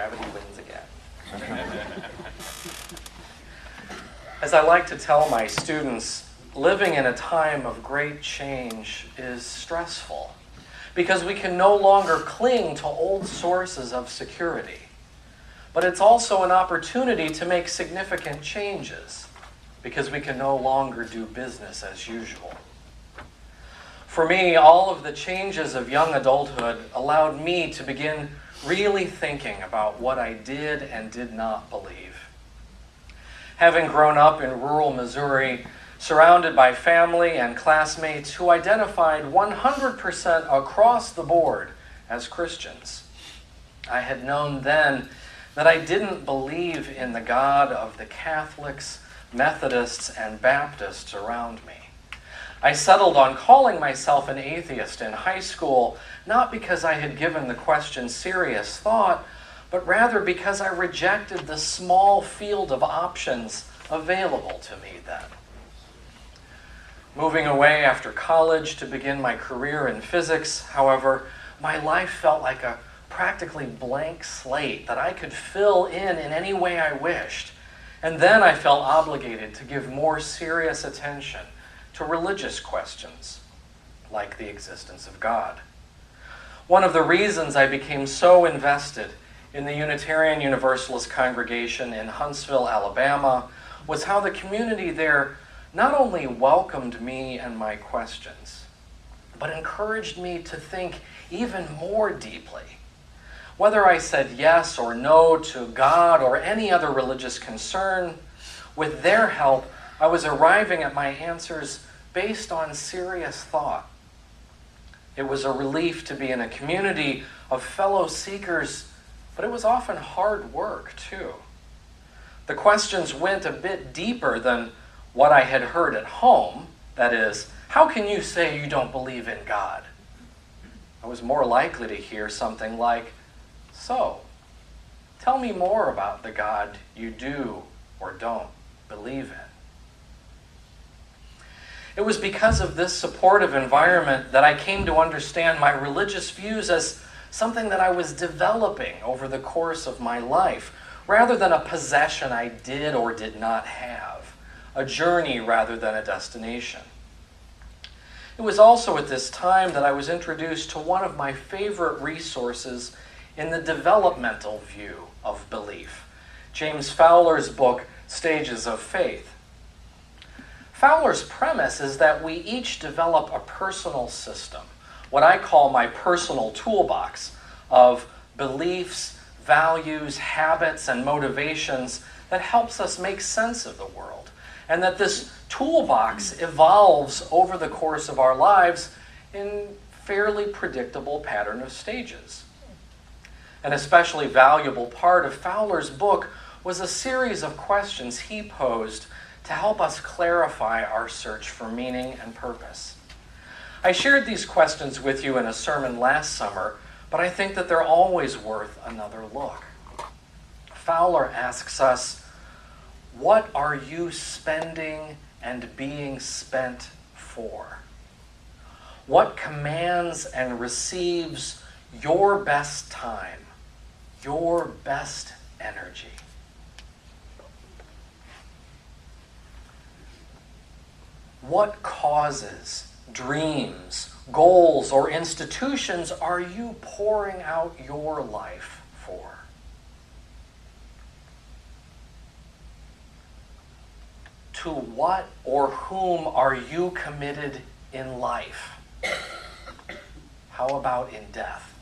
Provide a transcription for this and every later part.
Gravity wins again. As I like to tell my students, living in a time of great change is stressful because we can no longer cling to old sources of security. But it's also an opportunity to make significant changes because we can no longer do business as usual. For me, all of the changes of young adulthood allowed me to begin really thinking about what I did and did not believe. Having grown up in rural Missouri, surrounded by family and classmates who identified 100% across the board as Christians, I had known then that I didn't believe in the God of the Catholics, Methodists, and Baptists around me. I settled on calling myself an atheist in high school, not because I had given the question serious thought, but rather because I rejected the small field of options available to me then. Moving away after college to begin my career in physics, however, my life felt like a practically blank slate that I could fill in any way I wished. And then I felt obligated to give more serious attention to religious questions, like the existence of God. One of the reasons I became so invested in the Unitarian Universalist congregation in Huntsville, Alabama, was how the community there not only welcomed me and my questions, but encouraged me to think even more deeply. Whether I said yes or no to God or any other religious concern, with their help, I was arriving at my answers based on serious thought. It was a relief to be in a community of fellow seekers, but it was often hard work, too. The questions went a bit deeper than what I had heard at home. That is, how can you say you don't believe in God? I was more likely to hear something like, so, tell me more about the God you do or don't believe in. It was because of this supportive environment that I came to understand my religious views as something that I was developing over the course of my life, rather than a possession I did or did not have, a journey rather than a destination. It was also at this time that I was introduced to one of my favorite resources in the developmental view of belief, James Fowler's book, Stages of Faith. Fowler's premise is that we each develop a personal system, what I call my personal toolbox of beliefs, values, habits, and motivations that helps us make sense of the world, and that this toolbox evolves over the course of our lives in fairly predictable pattern of stages. An especially valuable part of Fowler's book was a series of questions he posed to help us clarify our search for meaning and purpose. I shared these questions with you in a sermon last summer, but I think that they're always worth another look. Fowler asks us, what are you spending and being spent for? What commands and receives your best time, your best energy? What causes, dreams, goals, or institutions are you pouring out your life for? To what or whom are you committed in life? How about in death?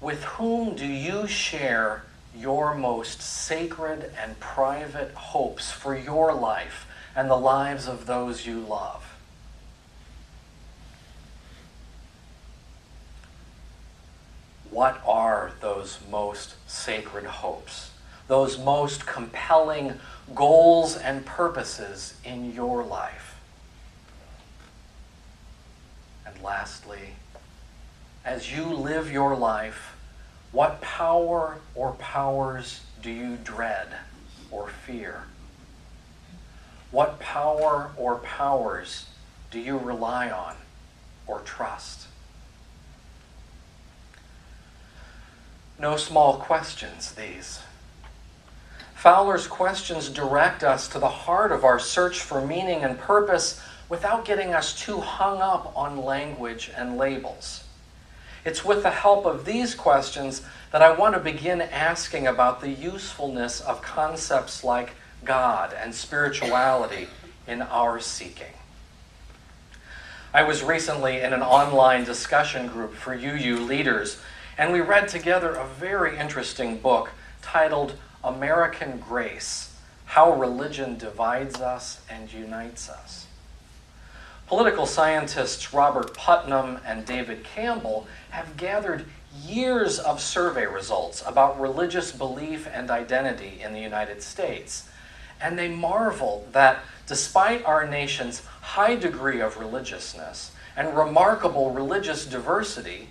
With whom do you share your most sacred and private hopes for your life and the lives of those you love? What are those most sacred hopes, those most compelling goals and purposes in your life? And lastly, as you live your life, what power or powers do you dread or fear? What power or powers do you rely on or trust? No small questions, these. Fowler's questions direct us to the heart of our search for meaning and purpose without getting us too hung up on language and labels. It's with the help of these questions that I want to begin asking about the usefulness of concepts like God and spirituality in our seeking. I was recently in an online discussion group for UU leaders, and we read together a very interesting book titled American Grace: How Religion Divides Us and Unites Us. Political scientists Robert Putnam and David Campbell have gathered years of survey results about religious belief and identity in the United States, and they marvel that despite our nation's high degree of religiousness and remarkable religious diversity,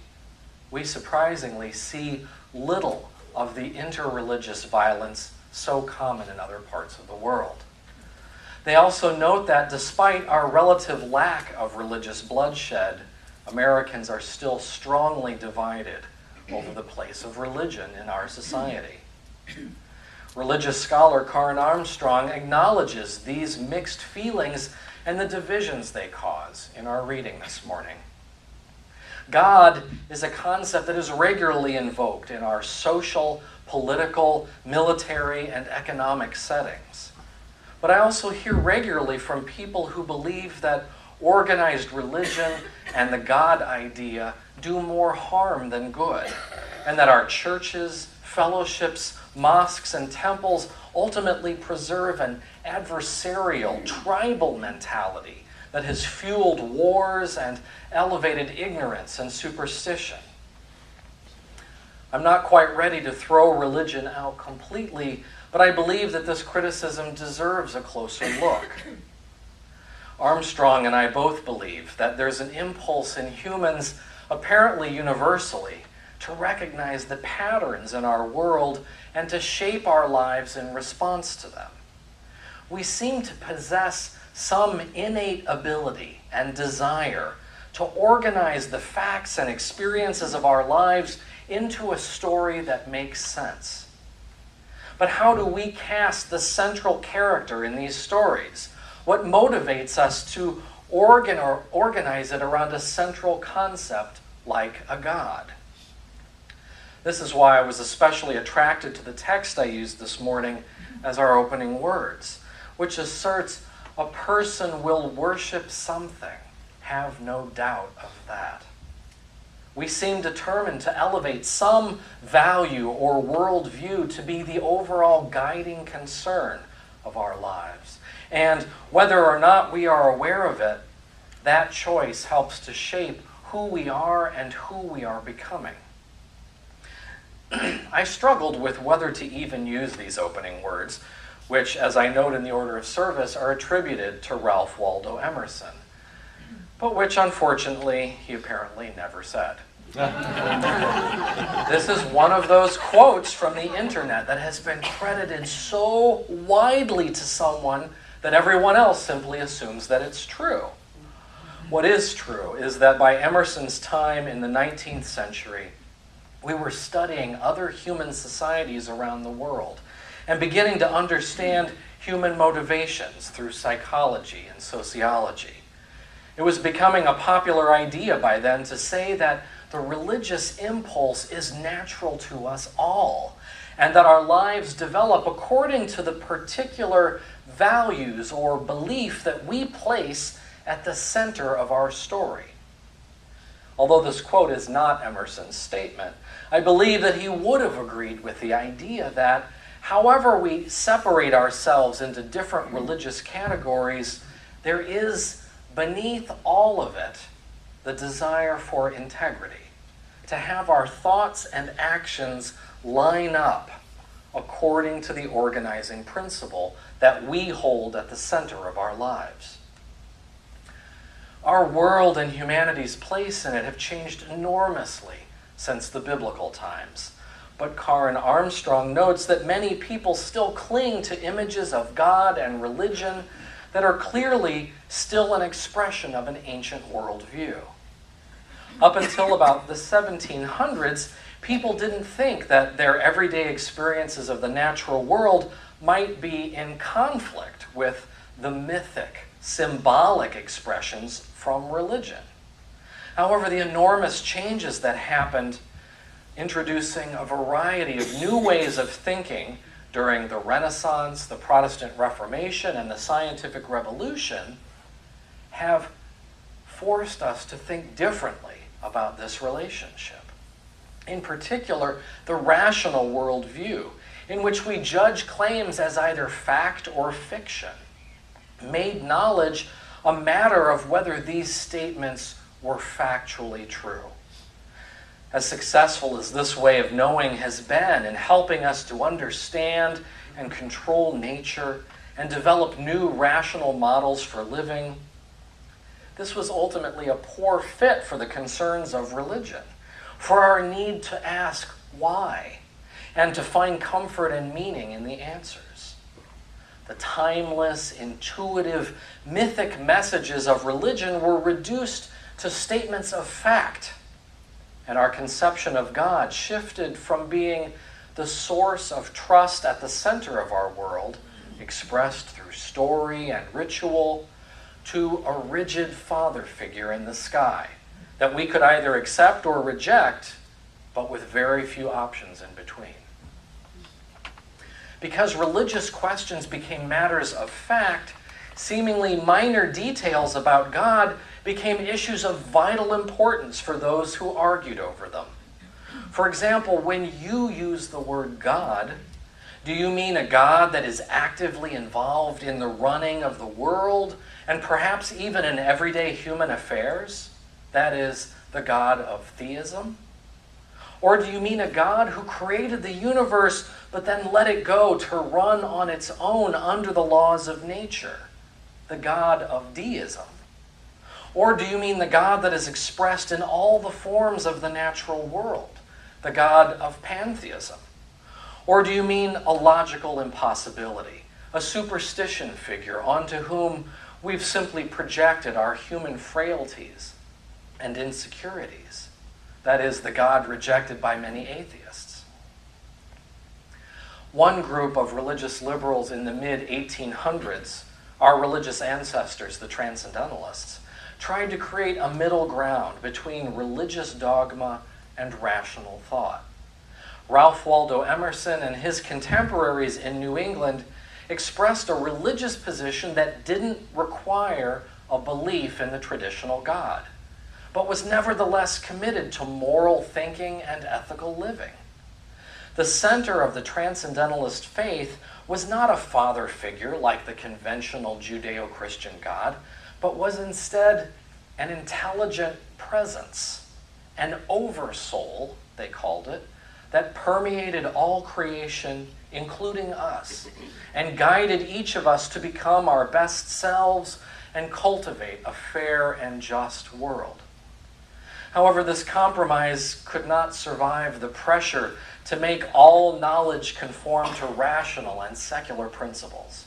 we surprisingly see little of the interreligious violence so common in other parts of the world. They also note that despite our relative lack of religious bloodshed, Americans are still strongly divided over the place of religion in our society. Religious scholar Karen Armstrong acknowledges these mixed feelings and the divisions they cause in our reading this morning. God is a concept that is regularly invoked in our social, political, military, and economic settings. But I also hear regularly from people who believe that organized religion and the God idea do more harm than good, and that our churches, fellowships, mosques, and temples ultimately preserve an adversarial, tribal mentality that has fueled wars and elevated ignorance and superstition. I'm not quite ready to throw religion out completely, but I believe that this criticism deserves a closer look. Armstrong and I both believe that there's an impulse in humans, apparently universally, to recognize the patterns in our world and to shape our lives in response to them. We seem to possess some innate ability and desire to organize the facts and experiences of our lives into a story that makes sense. But how do we cast the central character in these stories? What motivates us to organize it around a central concept like a God? This is why I was especially attracted to the text I used this morning as our opening words, which asserts, "A person will worship something, have no doubt of that." We seem determined to elevate some value or worldview to be the overall guiding concern of our lives. And whether or not we are aware of it, that choice helps to shape who we are and who we are becoming. I struggled with whether to even use these opening words, which, as I note in the order of service, are attributed to Ralph Waldo Emerson, but which, unfortunately, he apparently never said. This is one of those quotes from the internet that has been credited so widely to someone that everyone else simply assumes that it's true. What is true is that by Emerson's time in the 19th century, we were studying other human societies around the world and beginning to understand human motivations through psychology and sociology. It was becoming a popular idea by then to say that the religious impulse is natural to us all, and that our lives develop according to the particular values or belief that we place at the center of our story. Although this quote is not Emerson's statement, I believe that he would have agreed with the idea that however we separate ourselves into different religious categories, there is, beneath all of it, the desire for integrity, to have our thoughts and actions line up according to the organizing principle that we hold at the center of our lives. Our world and humanity's place in it have changed enormously since the biblical times. But Karen Armstrong notes that many people still cling to images of God and religion that are clearly still an expression of an ancient worldview. Up until about the 1700s, people didn't think that their everyday experiences of the natural world might be in conflict with the mythic, symbolic expressions from religion. However, the enormous changes that happened, introducing a variety of new ways of thinking during the Renaissance, the Protestant Reformation, and the Scientific Revolution, have forced us to think differently about this relationship. In particular, the rational worldview, in which we judge claims as either fact or fiction, made knowledge a matter of whether these statements were factually true. As successful as this way of knowing has been in helping us to understand and control nature and develop new rational models for living, this was ultimately a poor fit for the concerns of religion, for our need to ask why, and to find comfort and meaning in the answers. The timeless, intuitive, mythic messages of religion were reduced to statements of fact, and our conception of God shifted from being the source of trust at the center of our world, expressed through story and ritual, to a rigid father figure in the sky that we could either accept or reject, but with very few options in between. Because religious questions became matters of fact, seemingly minor details about God became issues of vital importance for those who argued over them. For example, when you use the word God, do you mean a God that is actively involved in the running of the world and perhaps even in everyday human affairs? That is, the God of theism? Or do you mean a God who created the universe but then let it go to run on its own under the laws of nature? The God of deism? Or do you mean the God that is expressed in all the forms of the natural world? The God of pantheism? Or do you mean a logical impossibility, a superstition figure onto whom we've simply projected our human frailties and insecurities? That is, the God rejected by many atheists. One group of religious liberals in the mid-1800s, our religious ancestors, the Transcendentalists, tried to create a middle ground between religious dogma and rational thought. Ralph Waldo Emerson and his contemporaries in New England expressed a religious position that didn't require a belief in the traditional God, but was nevertheless committed to moral thinking and ethical living. The center of the Transcendentalist faith was not a father figure like the conventional Judeo-Christian God, but was instead an intelligent presence, an oversoul, they called it, that permeated all creation, including us, and guided each of us to become our best selves and cultivate a fair and just world. However, this compromise could not survive the pressure to make all knowledge conform to rational and secular principles.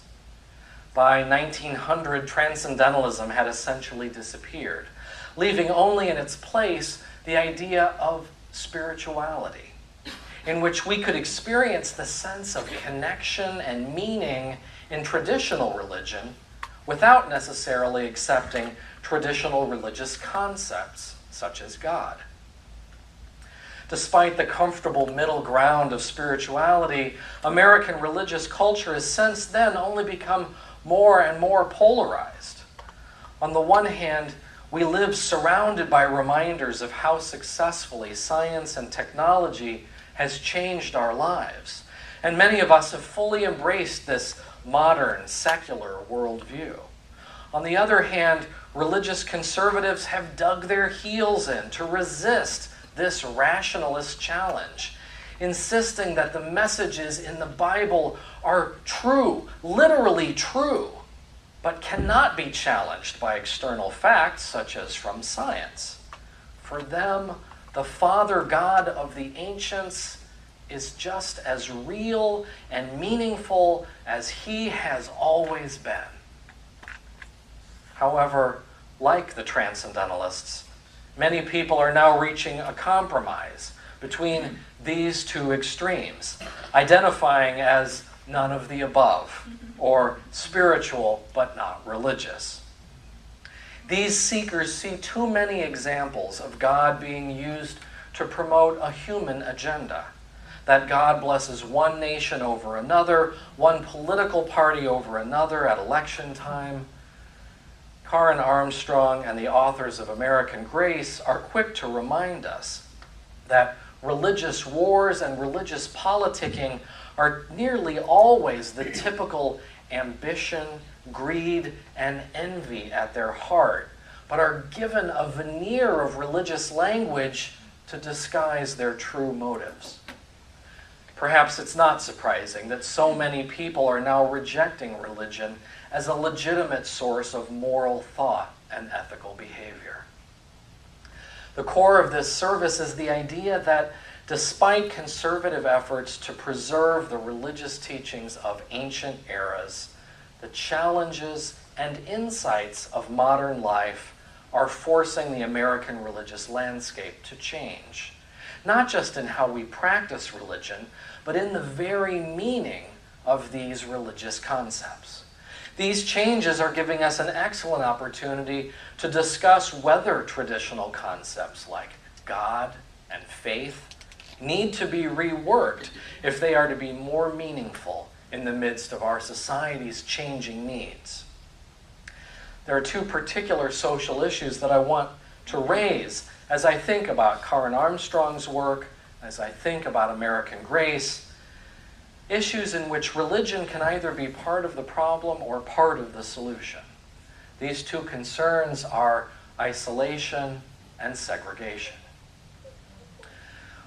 By 1900, transcendentalism had essentially disappeared, leaving only in its place the idea of spirituality, in which we could experience the sense of connection and meaning in traditional religion without necessarily accepting traditional religious concepts such as God. Despite the comfortable middle ground of spirituality, American religious culture has since then only become more and more polarized. On the one hand, we live surrounded by reminders of how successfully science and technology has changed our lives, and many of us have fully embraced this modern, secular worldview. On the other hand, religious conservatives have dug their heels in to resist this rationalist challenge, insisting that the messages in the Bible are true, literally true, but cannot be challenged by external facts such as from science. For them, the Father God of the ancients is just as real and meaningful as he has always been. However, like the Transcendentalists, many people are now reaching a compromise between these two extremes, identifying as none of the above, or spiritual but not religious. These seekers see too many examples of God being used to promote a human agenda, that God blesses one nation over another, one political party over another at election time. Karen Armstrong and the authors of American Grace are quick to remind us that religious wars and religious politicking are nearly always the typical ambition, greed, and envy at their heart, but are given a veneer of religious language to disguise their true motives. Perhaps it's not surprising that so many people are now rejecting religion as a legitimate source of moral thought and ethical behavior. The core of this service is the idea that despite conservative efforts to preserve the religious teachings of ancient eras, the challenges and insights of modern life are forcing the American religious landscape to change, not just in how we practice religion, but in the very meaning of these religious concepts. These changes are giving us an excellent opportunity to discuss whether traditional concepts like God and faith need to be reworked if they are to be more meaningful in the midst of our society's changing needs. There are two particular social issues that I want to raise as I think about Karen Armstrong's work, as I think about American Grace, issues in which religion can either be part of the problem or part of the solution. These two concerns are isolation and segregation.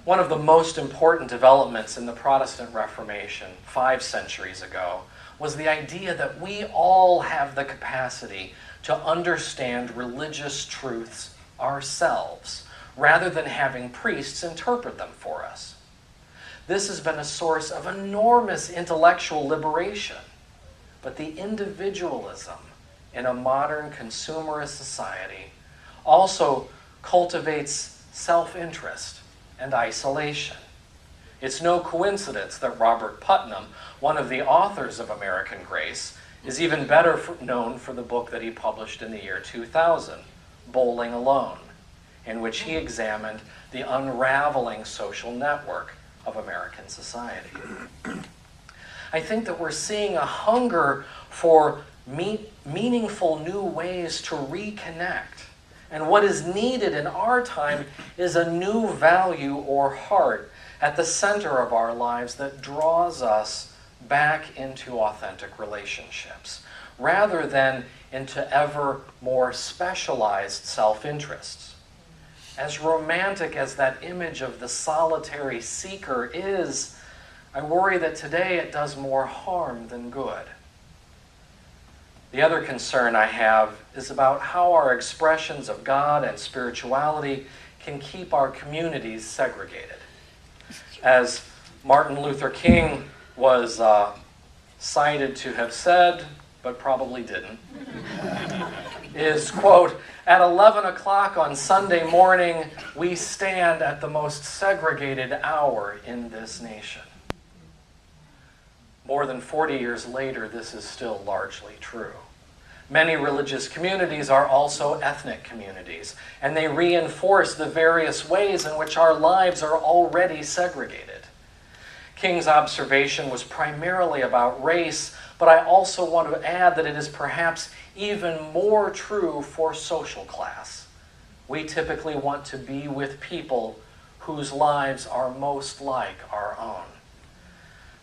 One of the most important developments in the Protestant Reformation 5 centuries ago was the idea that we all have the capacity to understand religious truths ourselves, rather than having priests interpret them for us. This has been a source of enormous intellectual liberation, but the individualism in a modern consumerist society also cultivates self-interest and isolation. It's no coincidence that Robert Putnam, one of the authors of American Grace, is even better known for the book that he published in the year 2000, Bowling Alone, in which he examined the unraveling social network of American society. I think that we're seeing a hunger for meaningful new ways to reconnect. And what is needed in our time is a new value or heart at the center of our lives that draws us back into authentic relationships, rather than into ever more specialized self-interests. As romantic as that image of the solitary seeker is, I worry that today it does more harm than good. The other concern I have is about how our expressions of God and spirituality can keep our communities segregated. As Martin Luther King was cited to have said, but probably didn't, is, quote, "At 11 o'clock on Sunday morning, we stand at the most segregated hour in this nation." More than 40 years later, this is still largely true. Many religious communities are also ethnic communities, and they reinforce the various ways in which our lives are already segregated. King's observation was primarily about race, but I also want to add that it is perhaps even more true for social class. We typically want to be with people whose lives are most like our own.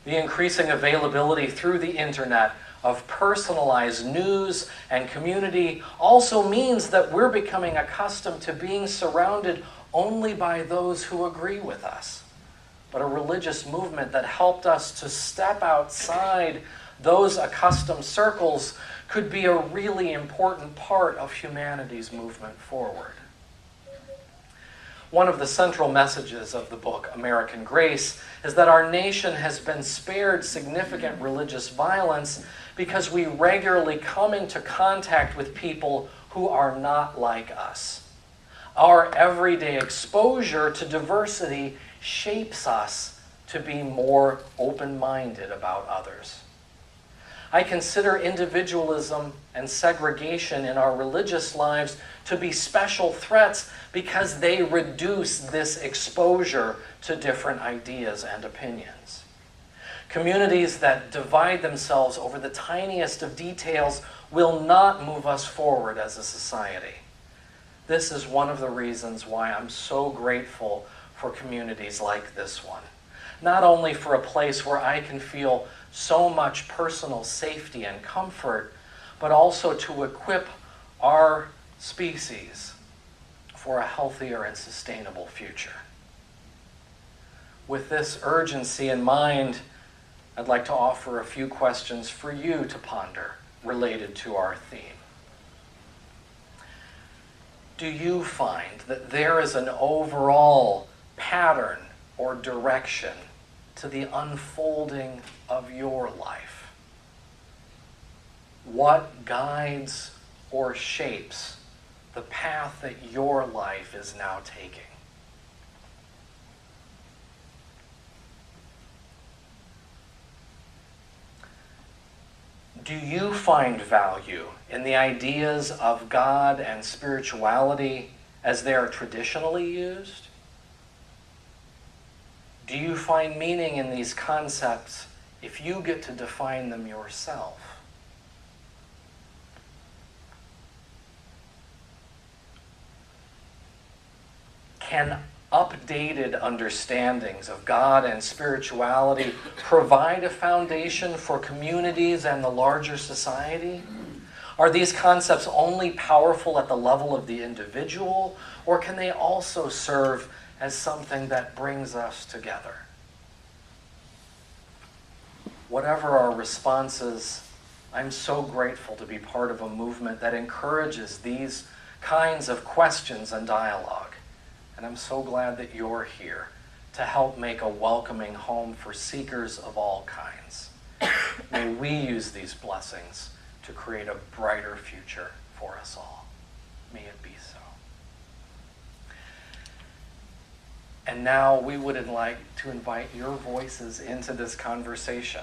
The increasing availability through the internet of personalized news and community also means that we're becoming accustomed to being surrounded only by those who agree with us. But a religious movement that helped us to step outside those accustomed circles could be a really important part of humanity's movement forward. One of the central messages of the book, American Grace, is that our nation has been spared significant religious violence because we regularly come into contact with people who are not like us. Our everyday exposure to diversity shapes us to be more open-minded about others. I consider individualism and segregation in our religious lives to be special threats because they reduce this exposure to different ideas and opinions. Communities that divide themselves over the tiniest of details will not move us forward as a society. This is one of the reasons why I'm so grateful for communities like this one. Not only for a place where I can feel so much personal safety and comfort, but also to equip our species for a healthier and sustainable future. With this urgency in mind, I'd like to offer a few questions for you to ponder related to our theme. Do you find that there is an overall pattern or direction to the unfolding of your life? What guides or shapes the path that your life is now taking? Do you find value in the ideas of God and spirituality as they are traditionally used? Do you find meaning in these concepts if you get to define them yourself? Can updated understandings of God and spirituality provide a foundation for communities and the larger society? Are these concepts only powerful at the level of the individual, or can they also serve as something that brings us together? Whatever our responses, I'm so grateful to be part of a movement that encourages these kinds of questions and dialogue. And I'm so glad that you're here to help make a welcoming home for seekers of all kinds. May we use these blessings to create a brighter future for us all. May it be so. And now we would like to invite your voices into this conversation.